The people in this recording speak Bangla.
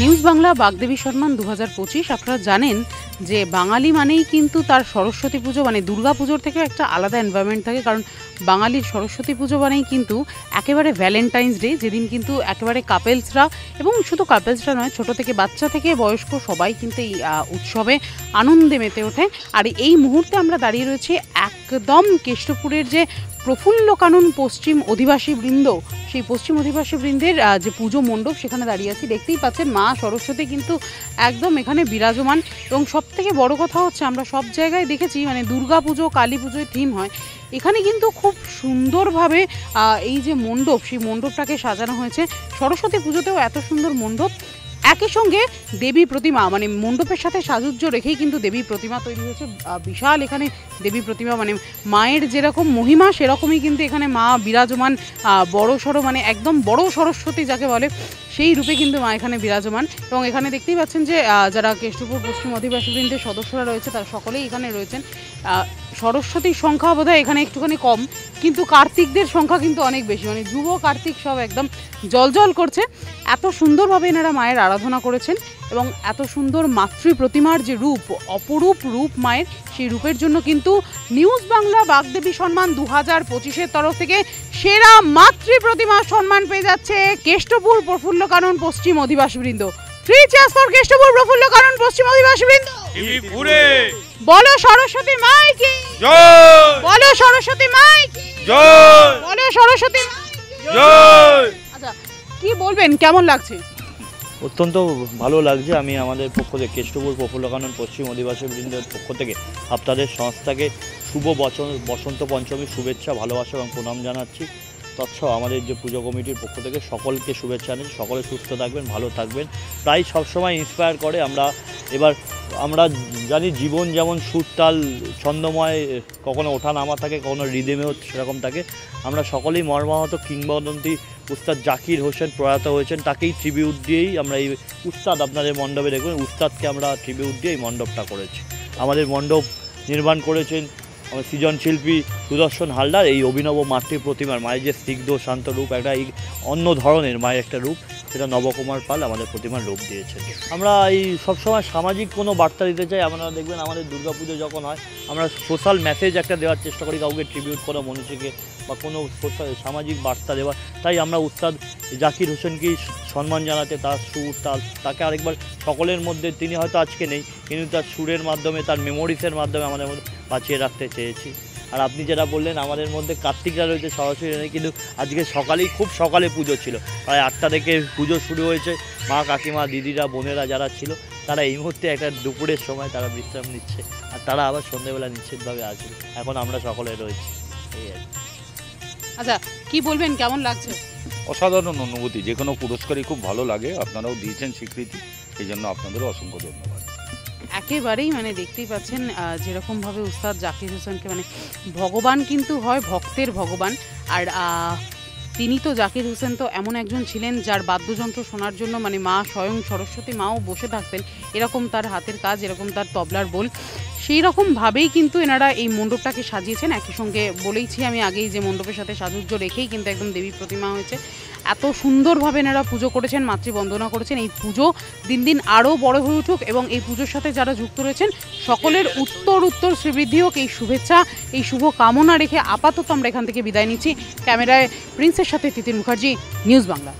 নিউজ বাংলা বাগদেবী সম্মান 2025। আপনারা জানেন যে বাঙালি মানেই কিন্তু তার সরস্বতী পুজো মানে দুর্গা পুজোর থেকেও একটা আলাদা এনভায়রনমেন্ট থাকে, কারণ বাঙালির সরস্বতী পুজো মানেই কিন্তু একেবারে ভ্যালেন্টাইন্স ডে, যেদিন কিন্তু একেবারে কাপেলসরা এবং শুধু কাপেলসরা নয়, ছোট থেকে বাচ্চা থেকে বয়স্ক সবাই কিন্তু এই উৎসবে আনন্দে মেতে ওঠে। আর এই মুহূর্তে আমরা দাঁড়িয়ে রয়েছি একদম কেষ্টপুরের যে প্রফুল্ল কানন পশ্চিম অধিবাসী বৃন্দ, সেই পশ্চিম অধিবাসী বৃন্দের যে পুজো মণ্ডপ, সেখানে দাঁড়িয়ে আছি। দেখতেই পাচ্ছেন মা সরস্বতী কিন্তু একদম এখানে বিরাজমান। এবং সব থেকে বড় কথা হচ্ছে, আমরা সব জায়গায় দেখেছি মানে দুর্গা পুজো কালী পুজোয় থিম হয়, এখানে কিন্তু খুব সুন্দরভাবে এই যে মণ্ডপ, সেই মণ্ডপটাকে সাজানো হয়েছে। সরস্বতী পুজোতেও এত সুন্দর মণ্ডপ, একই সঙ্গে দেবী প্রতিমা মানে মণ্ডপের সাথে সাজুজ্য রেখেই কিন্তু দেবী প্রতিমা তৈরি হয়েছে। বিশাল এখানে দেবী প্রতিমা, মানে মায়ের যেরকম মহিমা সেরকমই কিন্তু এখানে মা বিরাজমান, বড় সড়ো মানে একদম বড় সরস্বতী যাকে বলে সেই রূপে কিন্তু মা এখানে বিরাজমান। এবং এখানে দেখতেই পাচ্ছেন যে যারা কেষ্টপুর পশ্চিম অধিবাসী বৃন্দের সদস্যরা রয়েছে তারা সকলেই এখানে রয়েছেন। সরস্বতীর সংখ্যা বোধহয় এখানে একটুখানি কম, কিন্তু কার্তিকদের সংখ্যা কিন্তু অনেক বেশি, মানে যুব কার্তিক সব একদম জলজল করছে। এত সুন্দরভাবে এনারা মায়ের আরাধনা করেছেন এবং এত সুন্দর মাতৃ প্রতিমার যে রূপ, অপরূপ রূপ মায়ের, সেই রূপের জন্য কিন্তু নিউজ বাংলা বাগদেবী সম্মান 2025-এর তরফ থেকে সেরা মাতৃ প্রতিমা সম্মান পেয়ে যাচ্ছে কেষ্টপুর প্রফুল্ল কানন পশ্চিম অধিবাসী বৃন্দ। 3 cheers for কেষ্টপুর প্রফুল্ল কানন পশ্চিম অধিবাসী বৃন্দ। বলো সরস্বতী মাই কি জয়, বলো সরস্বতী মাই কি জয়, বলো সরস্বতী মাই কি জয়। আচ্ছা, কি বলবেন, কেমন লাগছে? অত্যন্ত ভালো লাগছে। আমি আমাদের পক্ষ থেকে কেষ্টপুর প্রফুল্ল কানন পশ্চিম অধিবাসী বৃন্দের পক্ষ থেকে আপনাদের সংস্থাকে শুভ বসন্ত পঞ্চমীর শুভেচ্ছা, ভালোবাসা এবং প্রণাম জানাচ্ছি। তৎসহ আমাদের যে পুজো কমিটির পক্ষ থেকে সকলকে শুভেচ্ছা জানাচ্ছি। সকলে সুস্থ থাকবেন, ভালো থাকবেন। প্রায় সবসময় ইন্সপায়ার করে। আমরা জানি জীবন যেমন সুর তাল ছন্দময়, কখনো ওঠা নামা থাকে, কখনো রিদেমেও সেরকম থাকে। আমরা সকলেই মর্মাহত কিংবদন্তি উস্তাদ জাকির হোসেন প্রয়াত হয়েছেন, তাকেই ট্রিবিউট দিয়েই আমরা এই উস্তাদ, আপনাদের মণ্ডপে দেখবেন উস্তাদকে আমরা ট্রিবিউট দিয়ে এই মণ্ডপটা করেছি। আমাদের মণ্ডপ নির্মাণ করেছেন আমার সৃজনশিল্পী সুদর্শন হালদার। এই অভিনব মাতৃ প্রতিমার মায়ের যে স্নিগ্ধ শান্ত রূপ, একটা এই অন্য ধরনের মায়ের একটা রূপ, সেটা নবকুমার পাল আমাদের প্রতিমার রূপ দিয়েছেন। আমরা এই সবসময় সামাজিক কোনো বার্তা দিতে চাই। আপনারা দেখবেন আমাদের দুর্গাপুজো যখন হয়, আমরা সোশ্যাল মেসেজ একটা দেওয়ার চেষ্টা করি, কাউকে ট্রিবিউট করা মনীষীকে বা কোনো সামাজিক বার্তা দেওয়ার। তাই আমরা উস্তাদ জাকির হোসেনকে সম্মান জানাতে, তার সুর তাকে আরেকবার সকলের মধ্যে, তিনি হয়তো আজকে নেই, কিন্তু তার সুরের মাধ্যমে, তার মেমোরিসের মাধ্যমে আমাদের মধ্যে বাঁচিয়ে রাখতে চেয়েছি। আর আপনি যেটা বললেন আমাদের মধ্যে কার্তিকরা রয়েছে, সরাসরি নেই, কিন্তু আজকে সকালেই খুব সকালে পুজো ছিল, প্রায় 8টা থেকে পুজো শুরু হয়েছে। মা কাকিমা দিদিরা বোনেরা যারা ছিল তারা এই মুহূর্তে একটা দুপুরের সময় তারা বিশ্রাম নিচ্ছে, আর তারা আবার সন্ধ্যেবেলা নিশ্চিতভাবে আসবে। এখন আমরা সকলে রয়েছি, এই আর। আচ্ছা, কি বলবেন, কেমন লাগছে? অসাধারণ অনুভূতি। যে কোনো পুরস্কারই খুব ভালো লাগে, আপনারাও দিয়েছেন স্বীকৃতি, এই জন্য আপনাদেরও অসংখ্য ধন্যবাদ। একেবারেই মানে দেখতেই পাচ্ছেন যেরকমভাবে উস্তাদ জাকির হোসেনকে, মানে ভগবান কিন্তু হয় ভক্তের ভগবান। আর তিনি তো, জাকির হোসেন তো এমন একজন ছিলেন যার বাদ্যযন্ত্র শোনার জন্য মানে মা স্বয়ং সরস্বতী মাও বসে থাকতেন, এরকম তার হাতের কাজ, এরকম তার তবলার বোল। সেই রকমভাবেই কিন্তু এনারা এই মণ্ডপটাকে সাজিয়েছেন। একই সঙ্গে বলেইছি আমি আগেই যে মণ্ডপের সাথে সাজুজ্য রেখেই কিন্তু একদম দেবী প্রতিমা হয়েছে। এত সুন্দরভাবে এনারা পুজো করেছেন, মাতৃবন্দনা করেছেন। এই পুজো দিন দিন আরও বড় হয়ে উঠুক এবং এই পুজোর সাথে যারা যুক্ত রয়েছেন সকলের উত্তর শ্রীবৃদ্ধি হোক, এই শুভেচ্ছা, এই শুভ কামনা রেখে আপাতত আমরা এখান থেকে বিদায় নিচ্ছি। ক্যামেরায় প্রিন্সের সাথে তিতির মুখার্জি, নিউজ বাংলা।